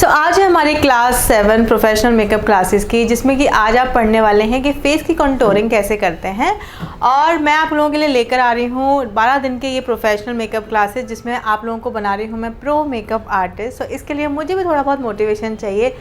आज है हमारी क्लास 7 प्रोफेशनल मेकअप क्लासेस की, जिसमें कि आज आप पढ़ने वाले हैं कि फेस की कंटूरिंग कैसे करते हैं। और मैं आप लोगों के लिए लेकर आ रही हूँ 12 दिन के ये प्रोफेशनल मेकअप क्लासेस, जिसमें आप लोगों को बना रही हूँ मैं प्रो मेकअप आर्टिस्ट। तो इसके लिए मुझे भी थोड़ा बहुत मोटिवेशन चाहिए।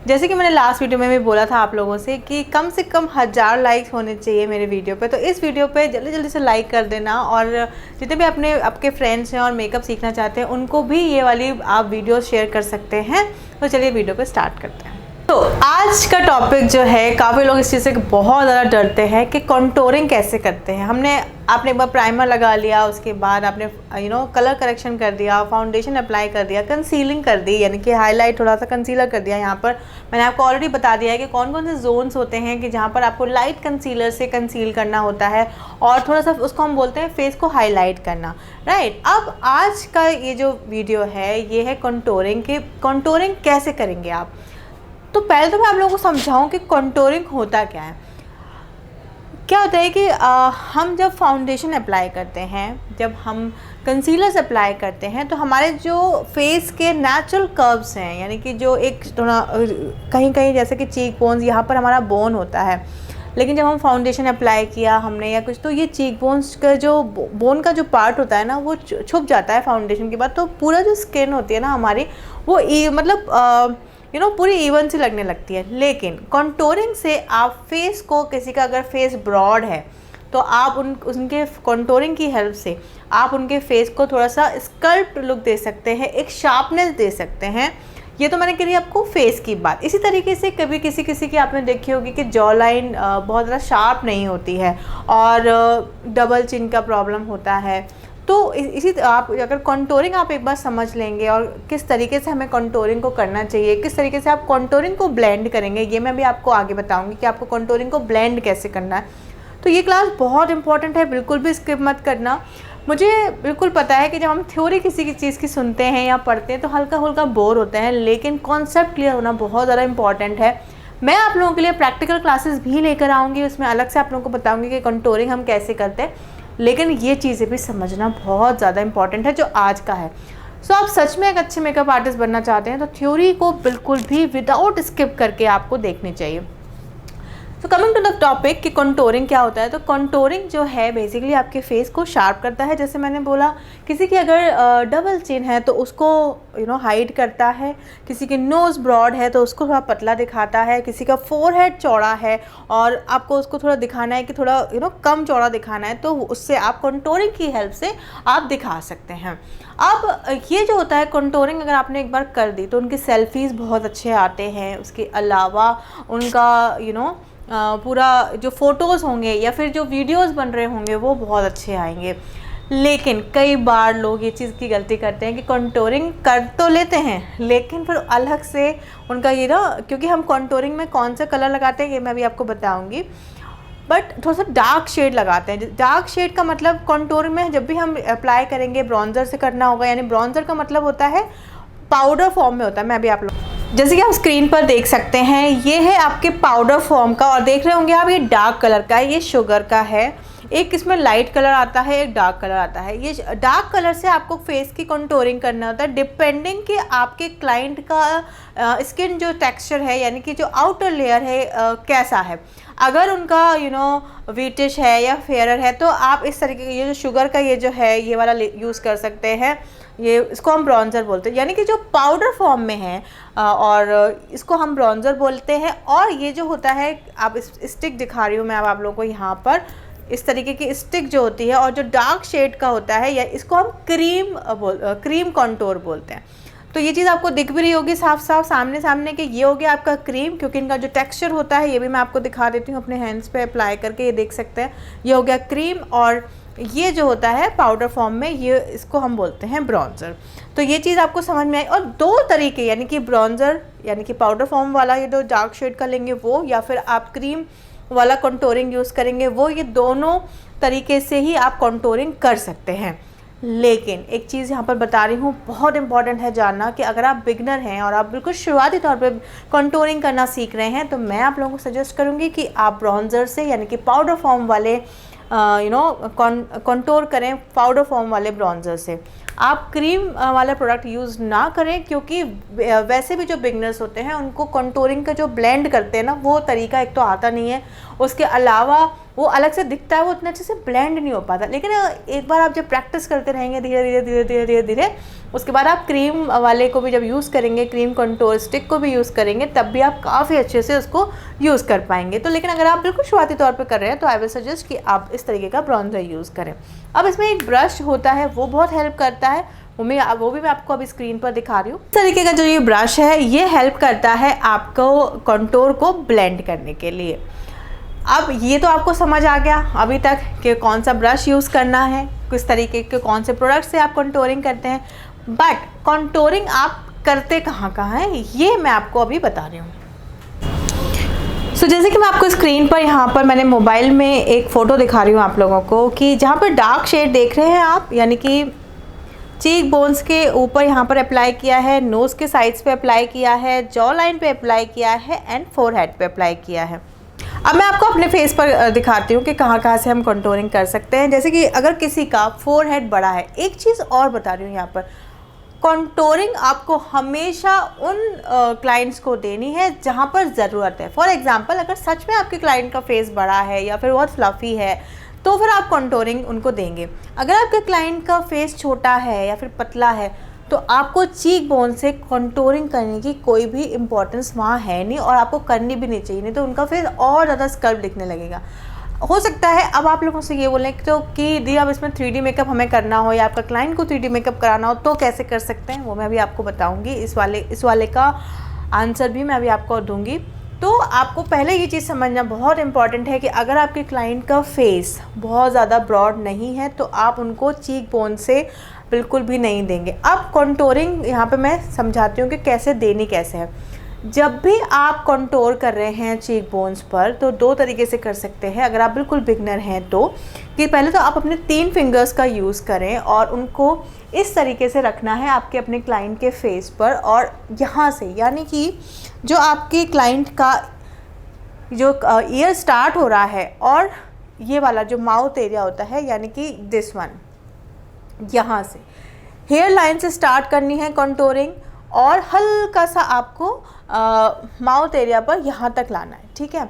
जैसे कि मैंने लास्ट वीडियो में भी बोला था आप लोगों से कि कम से कम 1000 लाइक्स होने चाहिए मेरे वीडियो पे। तो इस वीडियो पे जल्दी जल्दी से लाइक कर देना, और जितने भी आपके फ्रेंड्स हैं और मेकअप सीखना चाहते हैं उनको भी ये वाली आप वीडियो शेयर कर सकते हैं। तो चलिए वीडियो को स्टार्ट करते हैं। तो आज का टॉपिक जो है, काफ़ी लोग इस चीज़ से बहुत ज़्यादा डरते हैं कि कंटूरिंग कैसे करते हैं। आपने एक बार प्राइमर लगा लिया, उसके बाद आपने कलर करेक्शन कर दिया, फाउंडेशन अप्लाई कर दिया, कंसीलिंग कर दी, यानी कि हाईलाइट थोड़ा सा कंसीलर कर दिया। यहाँ पर मैंने आपको ऑलरेडी बता दिया है कि कौन कौन से जोन्स होते हैं कि जहाँ पर आपको लाइट कंसीलर से कंसील करना होता है, और थोड़ा सा उसको हम बोलते हैं फेस को हाईलाइट करना, राइट। अब आज का ये जो वीडियो है ये है कंटूरिंग की। कंटूरिंग कैसे करेंगे आप। तो पहले तो मैं आप लोगों को समझाऊं कि कंटूरिंग होता क्या है। क्या होता है कि हम जब फाउंडेशन अप्लाई करते हैं, जब हम कंसीलर्स अप्लाई करते हैं, तो हमारे जो फेस के नेचुरल कर्व्स हैं, यानी कि जो एक थोड़ा कहीं कहीं जैसे कि चीक बोन्स, यहाँ पर हमारा बोन होता है, लेकिन जब हम फाउंडेशन अप्लाई किया हमने या कुछ, तो ये चीक बोन्स का जो बोन का जो पार्ट होता है ना, वो छुप जाता है फाउंडेशन के बाद। तो पूरा जो स्किन होती है ना हमारी, वो पूरी इवन सी लगने लगती है। लेकिन कंटूरिंग से आप फेस को, किसी का अगर फेस ब्रॉड है तो आप उनके कंटूरिंग की हेल्प से आप उनके फेस को थोड़ा सा स्कल्प्ट लुक दे सकते हैं, एक शार्पनेस दे सकते हैं। ये तो मैंने करी आपको फेस की बात। इसी तरीके से कभी किसी की आपने देखी होगी कि जॉ लाइन बहुत ज़्यादा शार्प नहीं होती है और डबल चिन का प्रॉब्लम होता है। तो इसी आप अगर कंटूरिंग आप एक बार समझ लेंगे और किस तरीके से हमें कंटूरिंग को करना चाहिए, किस तरीके से आप कंटूरिंग को ब्लेंड करेंगे, ये मैं भी आपको आगे बताऊंगी कि आपको कंटूरिंग को ब्लेंड कैसे करना है। तो ये क्लास बहुत इंपॉर्टेंट है, बिल्कुल भी स्किप मत करना। मुझे बिल्कुल पता है कि जब हम थ्योरी किसी की चीज़ की सुनते हैं या पढ़ते हैं तो हल्का हल्का बोर होते हैं, लेकिन कॉन्सेप्ट क्लियर होना बहुत ज़्यादा इंपॉर्टेंट है। मैं आप लोगों के लिए प्रैक्टिकल क्लासेस भी लेकर आऊँगी, उसमें अलग से आप लोगों को बताऊँगी कि कंटूरिंग हम कैसे करते हैं, लेकिन ये चीज़ें भी समझना बहुत ज़्यादा इंपॉर्टेंट है जो आज का है। सो आप सच में एक अच्छे मेकअप आर्टिस्ट बनना चाहते हैं तो थ्योरी को बिल्कुल भी विदाउट स्किप करके आपको देखनी चाहिए। तो कमिंग टू द टॉपिक कि कंटूरिंग क्या होता है। तो कंटूरिंग जो है बेसिकली आपके फेस को शार्प करता है। जैसे मैंने बोला, किसी की अगर डबल चिन है तो उसको हाइड करता है, किसी की नोज़ ब्रॉड है तो उसको थोड़ा पतला दिखाता है, किसी का फोरहेड चौड़ा है और आपको उसको थोड़ा दिखाना है कि थोड़ा कम चौड़ा दिखाना है, तो उससे आप कंटूरिंग की हेल्प से आप दिखा सकते हैं। अब ये जो होता है कंटूरिंग, अगर आपने एक बार कर दी तो उनके सेल्फीज़ बहुत अच्छे आते हैं। उसके अलावा उनका पूरा जो फ़ोटोज़ होंगे या फिर जो वीडियोस बन रहे होंगे वो बहुत अच्छे आएंगे। लेकिन कई बार लोग ये चीज़ की गलती करते हैं कि कंटूरिंग कर तो लेते हैं, लेकिन फिर अलग से उनका क्योंकि हम कंटूरिंग में कौन सा कलर लगाते हैं ये मैं भी आपको बताऊंगी, बट थोड़ा सा डार्क शेड लगाते हैं। डार्क शेड का मतलब कंटूरिंग में जब भी हम अप्लाई करेंगे ब्रॉन्ज़र से करना होगा, यानी ब्रॉन्ज़र का मतलब होता है पाउडर फॉर्म में होता है। मैं भी आप लोग जैसे कि आप स्क्रीन पर देख सकते हैं, ये है आपके पाउडर फॉर्म का, और देख रहे होंगे आप ये डार्क कलर का है, ये शुगर का है। एक इसमें लाइट कलर आता है, एक डार्क कलर आता है। ये डार्क कलर से आपको फेस की कंटूरिंग करना होता है, डिपेंडिंग कि आपके क्लाइंट का स्किन जो टेक्सचर है, यानी कि जो आउटर लेयर है कैसा है। अगर उनका वीटिश है या फेयर है तो आप इस तरीके का, ये जो शुगर का ये जो है ये वाला यूज़ कर सकते हैं। इसको हम ब्रॉन्ज़र बोलते हैं, यानी कि जो पाउडर फॉर्म में है, और इसको हम ब्रॉन्ज़र बोलते हैं। और ये जो होता है, आप स्टिक दिखा रही हूँ मैं अब आप लोगों को यहाँ पर, इस तरीके की स्टिक जो होती है, और जो डार्क शेड का होता है या इसको हम क्रीम कंटूर बोलते हैं। तो ये चीज़ आपको दिख भी रही होगी साफ साफ सामने कि ये हो गया आपका क्रीम, क्योंकि इनका जो टेक्सचर होता है ये भी मैं आपको दिखा देती हूँ अपने हैंड्स पे अप्लाई करके, ये देख सकते हैं। ये हो गया क्रीम, और ये जो होता है पाउडर फॉर्म में, ये इसको हम बोलते हैं ब्रॉन्ज़र। तो ये चीज़ आपको समझ में आई। और दो तरीके, यानी कि ब्रॉन्ज़र यानी कि पाउडर फॉर्म वाला ये जो डार्क शेड का लेंगे वो, या फिर आप क्रीम वाला कंटूरिंग यूज़ करेंगे वो, ये दोनों तरीके से ही आप कंटूरिंग कर सकते हैं। लेकिन एक चीज़ यहाँ पर बता रही हूँ, बहुत इंपॉर्टेंट है जानना कि अगर आप बिगनर हैं और आप बिल्कुल शुरुआती तौर पे कंटूरिंग करना सीख रहे हैं, तो मैं आप लोगों को सजेस्ट करूँगी कि आप ब्रॉन्ज़र से, यानी कि पाउडर फॉर्म वाले कंटूर करें पाउडर फॉर्म वाले ब्रॉन्जर से। आप क्रीम वाला प्रोडक्ट यूज़ ना करें, क्योंकि वैसे भी जो बिगनर्स होते हैं उनको कंटूरिंग का जो ब्लेंड करते हैं ना वो तरीका एक तो आता नहीं है, उसके अलावा वो अलग से दिखता है, वो उतने अच्छे से ब्लेंड नहीं हो पाता। लेकिन एक बार आप जब प्रैक्टिस करते रहेंगे धीरे धीरे धीरे धीरे धीरे धीरे, उसके बाद आप क्रीम वाले को भी जब यूज़ करेंगे, क्रीम कंटूर स्टिक को भी यूज़ करेंगे, तब भी आप काफ़ी अच्छे से उसको यूज़ कर पाएंगे। तो लेकिन अगर आप बिल्कुल शुरुआती तौर पे कर रहे हैं तो आई विल सजेस्ट कि आप इस तरीके का ब्रॉन्जर यूज़ करें। अब इसमें एक ब्रश होता है, वो बहुत हेल्प करता है, वो भी मैं आपको अभी स्क्रीन पर दिखा रही हूँ। इस तरीके का जो ये ब्रश है ये हेल्प करता है आपको कंटूर को ब्लेंड करने के लिए। अब ये तो आपको समझ आ गया अभी तक कि कौन सा ब्रश यूज़ करना है, किस तरीके के कौन से प्रोडक्ट से आप कंटूरिंग करते हैं, बट कंटूरिंग आप करते कहाँ है ये मैं आपको अभी बता रही हूँ। सो जैसे कि मैं आपको स्क्रीन पर यहाँ पर मैंने मोबाइल में एक फ़ोटो दिखा रही हूँ आप लोगों को, कि जहाँ पर डार्क शेड देख रहे हैं आप, यानी कि चीक बोन्स के ऊपर यहाँ पर अप्लाई किया है, नोज़ के साइड्स पे अप्लाई किया है, जॉ लाइन पे अप्लाई किया है एंड फोरहेड पे अप्लाई किया है। अब मैं आपको अपने फेस पर दिखाती हूँ कि कहाँ से हम कंटूरिंग कर सकते हैं। जैसे कि अगर किसी का फोरहेड बड़ा है, एक चीज़ और बता रही हूँ यहाँ पर, कंटूरिंग आपको हमेशा उन क्लाइंट्स को देनी है जहाँ पर ज़रूरत है। फॉर एग्जांपल, अगर सच में आपके क्लाइंट का फेस बड़ा है या फिर बहुत फ्लफ़ी है तो फिर आप कंटूरिंग उनको देंगे। अगर आपके क्लाइंट का फेस छोटा है या फिर पतला है तो आपको चीक बोन से कंटूरिंग करने की कोई भी इम्पोर्टेंस वहाँ है नहीं, और आपको करनी भी नहीं चाहिए, नहीं तो उनका फेस और ज़्यादा स्कल्प दिखने लगेगा। हो सकता है अब आप लोगों से ये बोलें तो कि दी अब इसमें 3D मेकअप हमें करना हो या आपका क्लाइंट को 3D मेकअप कराना हो तो कैसे कर सकते हैं, वो मैं अभी आपको बताऊंगी। इस वाले का आंसर भी मैं अभी आपको दूंगी। तो आपको पहले ये चीज़ समझना बहुत इंपॉर्टेंट है कि अगर आपके क्लाइंट का फेस बहुत ज़्यादा ब्रॉड नहीं है तो आप उनको चीक बोन से बिल्कुल भी नहीं देंगे। अब कंटूरिंग यहाँ पे मैं समझाती हूँ कि कैसे देनी कैसे है। जब भी आप कंटूर कर रहे हैं चीक बोन्स पर तो दो तरीके से कर सकते हैं। अगर आप बिल्कुल बिगनर हैं तो कि पहले तो आप अपने 3 फिंगर्स का यूज़ करें और उनको इस तरीके से रखना है आपके अपने क्लाइंट के फेस पर, और यहाँ से यानी कि जो आपके क्लाइंट का जो ईयर स्टार्ट हो रहा है और ये वाला जो माउथ एरिया होता है यानी कि दिस वन, यहाँ से हेयर लाइन से स्टार्ट करनी है कंटूरिंग और हल्का सा आपको माउथ एरिया पर यहाँ तक लाना है। ठीक है,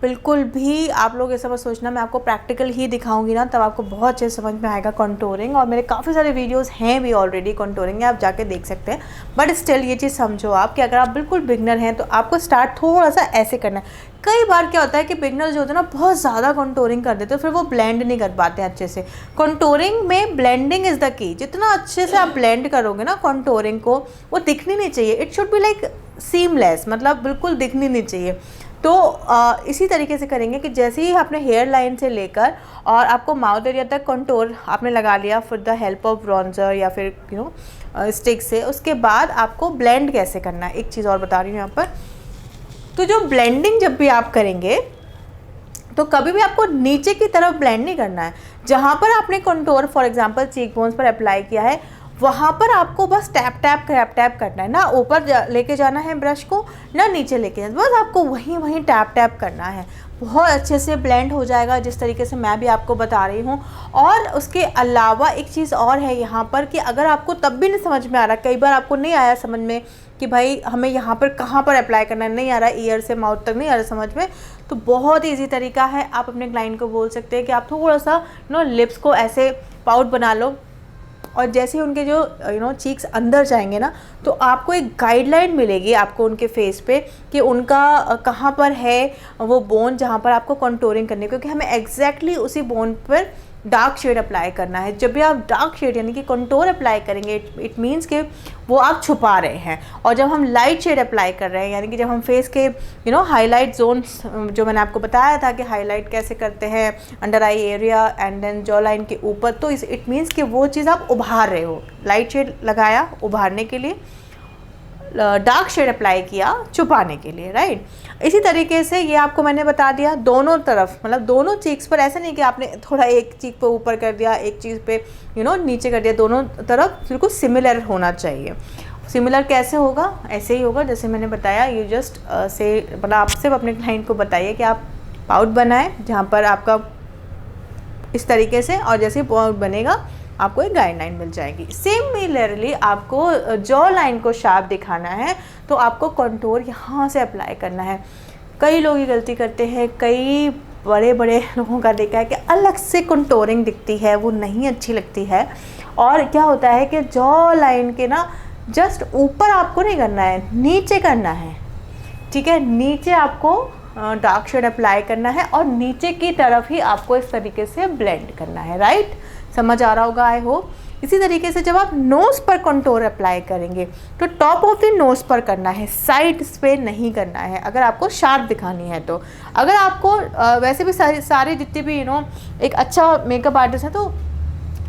बिल्कुल भी आप लोग ऐसा मत सोचना, मैं आपको प्रैक्टिकल ही दिखाऊंगी ना तब आपको बहुत अच्छे समझ में आएगा कंटूरिंग, और मेरे काफ़ी सारे वीडियोस हैं भी ऑलरेडी कंटूरिंग, आप जाके देख सकते हैं। बट स्टिल ये चीज़ समझो आप कि अगर आप बिल्कुल बिगनर हैं तो आपको स्टार्ट थोड़ा सा ऐसे करना है। कई बार क्या होता है कि बिगनर जो होते हैं ना बहुत ज़्यादा कंटूरिंग कर देते हैं, फिर वो ब्लेंड नहीं कर पाते हैं अच्छे से। कंटूरिंग में ब्लेंडिंग इज़ द की। जितना अच्छे से आप ब्लेंड करोगे ना कंटूरिंग को, वो दिखनी नहीं चाहिए, it should be like seamless, मतलब बिल्कुल दिखनी नहीं चाहिए। तो इसी तरीके से करेंगे कि जैसे ही आपने हेयर लाइन से लेकर और आपको माउथ एरिया तक कंटूर आपने लगा लिया with the help of bronzer या फिर स्टिक से, उसके बाद आपको ब्लेंड कैसे करना है। एक चीज़ और बता रही हूँ यहाँ पर, तो जो ब्लेंडिंग जब भी आप करेंगे तो कभी भी आपको नीचे की तरफ ब्लेंड नहीं करना है। जहाँ पर आपने contour for example cheek bones पर अप्लाई किया है वहाँ पर आपको बस टैप टैप करना है, ना ऊपर लेके जाना है ब्रश को ना नीचे लेके जाना, बस आपको वहीं टैप टैप करना है। बहुत अच्छे से ब्लेंड हो जाएगा जिस तरीके से मैं भी आपको बता रही हूँ। और उसके अलावा एक चीज़ और है यहाँ पर कि अगर आपको तब भी नहीं समझ में आ रहा, कई बार आपको नहीं आया समझ में कि भाई हमें यहाँ पर कहाँ पर अप्लाई करना है, नहीं आ रहा, ईयर से माउथ तक नहीं आ रहा समझ में, तो बहुत ईजी तरीका है। आप अपने क्लाइंट को बोल सकते हैं कि आप थोड़ा सा लिप्स को ऐसे पाउट बना लो, और जैसे ही उनके जो चीक्स अंदर जाएंगे ना तो आपको एक गाइडलाइन मिलेगी आपको उनके फेस पे कि उनका कहाँ पर है वो बोन जहाँ पर आपको कंटूरिंग करनी है, क्योंकि हमें एग्जैक्टली उसी बोन पर डार्क शेड अप्लाई करना है। जब भी आप डार्क शेड यानी कि कंटूर अप्लाई करेंगे इट मीन्स कि वो आप छुपा रहे हैं, और जब हम लाइट शेड अप्लाई कर रहे हैं यानी कि जब हम फेस के हाईलाइट जोन्स जो मैंने आपको बताया था कि हाईलाइट कैसे करते हैं under eye area and then jawline के ऊपर, तो इट मीन्स कि वो चीज़ आप उभार रहे हो। लाइट शेड लगाया उभारने के लिए, डार्क शेड अप्लाई किया छुपाने के लिए, राइट। इसी तरीके से ये आपको मैंने बता दिया दोनों तरफ, मतलब दोनों चीक्स पर, ऐसा नहीं कि आपने थोड़ा एक चीक पे ऊपर कर दिया एक चीज़ पे नीचे कर दिया, दोनों तरफ बिल्कुल सिमिलर होना चाहिए। सिमिलर कैसे होगा, ऐसे ही होगा जैसे मैंने बताया। यू जस्ट से मतलब आप सिर्फ अपने क्लाइंट को बताइए कि आप पाउट बनाएं जहाँ पर आपका इस तरीके से, और जैसे बनेगा आपको एक गाइडलाइन मिल जाएगी। सिमिलरली आपको जॉ लाइन को शार्प दिखाना है तो आपको कंटूर यहाँ से अप्लाई करना है। कई लोग ये गलती करते हैं, कई बड़े बड़े लोगों का देखा है कि अलग से कंटूरिंग दिखती है, वो नहीं अच्छी लगती है। और क्या होता है कि जॉ लाइन के ना जस्ट ऊपर आपको नहीं करना है, नीचे करना है, ठीक है। नीचे आपको डार्क शेड अप्लाई करना है और नीचे की तरफ ही आपको इस तरीके से ब्लेंड करना है, राइट। समझ आ रहा होगा आई होप। इसी तरीके से जब आप नोज़ पर कंटूर अप्लाई करेंगे तो टॉप ऑफ द नोज़ पर करना है, साइड्स पे नहीं करना है, अगर आपको शार्प दिखानी है तो। अगर आपको वैसे भी सारे जितने भी एक अच्छा मेकअप आर्टिस्ट है तो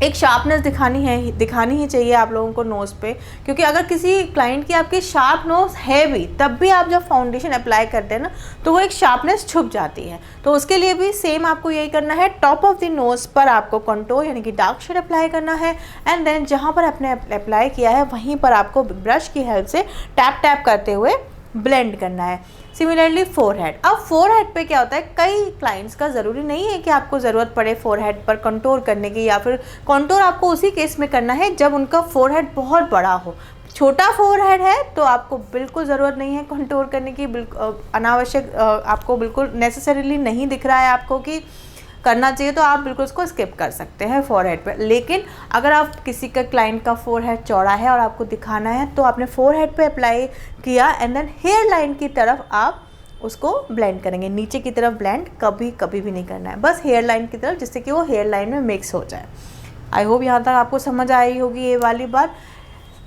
एक शार्पनेस दिखानी ही चाहिए आप लोगों को नोज़ पे, क्योंकि अगर किसी क्लाइंट की आपकी शार्प नोज़ है भी तब भी आप जब फाउंडेशन अप्लाई करते हैं ना तो वो एक शार्पनेस छुप जाती है। तो उसके लिए भी सेम आपको यही करना है, टॉप ऑफ द नोज़ पर आपको कंटूर यानी कि डार्क शेड अप्लाई करना है एंड देन जहाँ पर आपने अप्लाई किया है वहीं पर आपको ब्रश की हेल्प से टैप टैप करते हुए ब्लेंड करना है। सिमिलरली फोरहेड, अब फोरहेड पे क्या होता है, कई क्लाइंट्स का ज़रूरी नहीं है कि आपको ज़रूरत पड़े फोरहेड पर कंटूर करने की, या फिर कंटूर आपको उसी केस में करना है जब उनका फोरहेड बहुत बड़ा हो। छोटा फोरहेड है तो आपको बिल्कुल ज़रूरत नहीं है कंटूर करने की, अनावश्यक आपको बिल्कुल नेसेसरीली नहीं दिख रहा है आपको कि करना चाहिए तो आप बिल्कुल उसको स्किप कर सकते हैं फोरहेड पे। लेकिन अगर आप किसी का क्लाइंट का फोरहेड चौड़ा है और आपको दिखाना है तो आपने फोरहेड पे अप्लाई किया एंड देन हेयर लाइन की तरफ आप उसको ब्लेंड करेंगे। नीचे की तरफ ब्लेंड कभी भी नहीं करना है, बस हेयर लाइन की तरफ, जिससे कि वो हेयर लाइन में मिक्स हो जाए। आई होप यहाँ तक आपको समझ आई होगी ये वाली बात।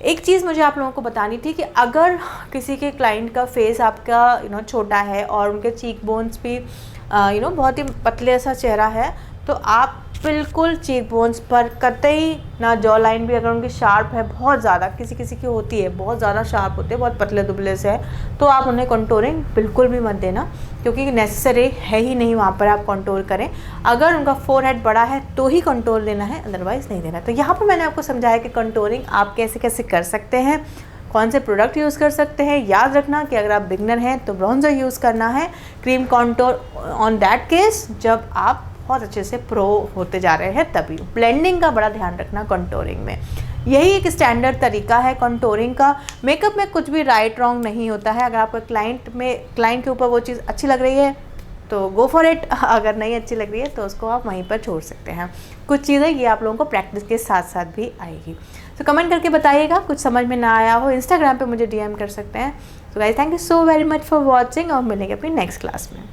एक चीज़ मुझे आप लोगों को बतानी थी कि अगर किसी के क्लाइंट का फेस आपका छोटा है और उनके चीक बोन्स भी बहुत ही पतले सा चेहरा है तो आप बिल्कुल चीक बोन्स पर कतई ना, जॉ लाइन भी अगर उनकी शार्प है बहुत ज़्यादा, किसी की होती है बहुत ज़्यादा शार्प होते हैं, बहुत पतले दुबले से है, तो आप उन्हें कंटूरिंग बिल्कुल भी मत देना, क्योंकि नेसेसरी है ही नहीं वहाँ पर आप कंटूर करें। अगर उनका फोरहेड बड़ा है तो ही कंटूर देना है, अदरवाइज़ नहीं देना। तो यहाँ पर मैंने आपको समझाया कि कंटूरिंग आप कैसे कैसे कर सकते हैं, कौन से प्रोडक्ट यूज़ कर सकते हैं। याद रखना कि अगर आप बिगनर हैं तो ब्रॉन्जर यूज़ करना है, cream contour on that case जब आप बहुत अच्छे से प्रो होते जा रहे हैं तभी। ब्लेंडिंग का बड़ा ध्यान रखना कंटूरिंग में, यही एक स्टैंडर्ड तरीका है कंटूरिंग का। मेकअप में कुछ भी राइट रॉन्ग नहीं होता है। अगर आपको क्लाइंट के ऊपर वो चीज़ अच्छी लग रही है तो गो फॉर इट, अगर नहीं अच्छी लग रही है तो उसको आप वहीं पर छोड़ सकते हैं। कुछ चीज़ें ये आप लोगों को प्रैक्टिस के साथ साथ भी आएगी। तो कमेंट करके बताइएगा कुछ समझ में ना आया हो, इंस्टाग्राम पे मुझे DM कर सकते हैं। तो guys thank you so very much for watching और मिलेंगे अपनी नेक्स्ट क्लास में।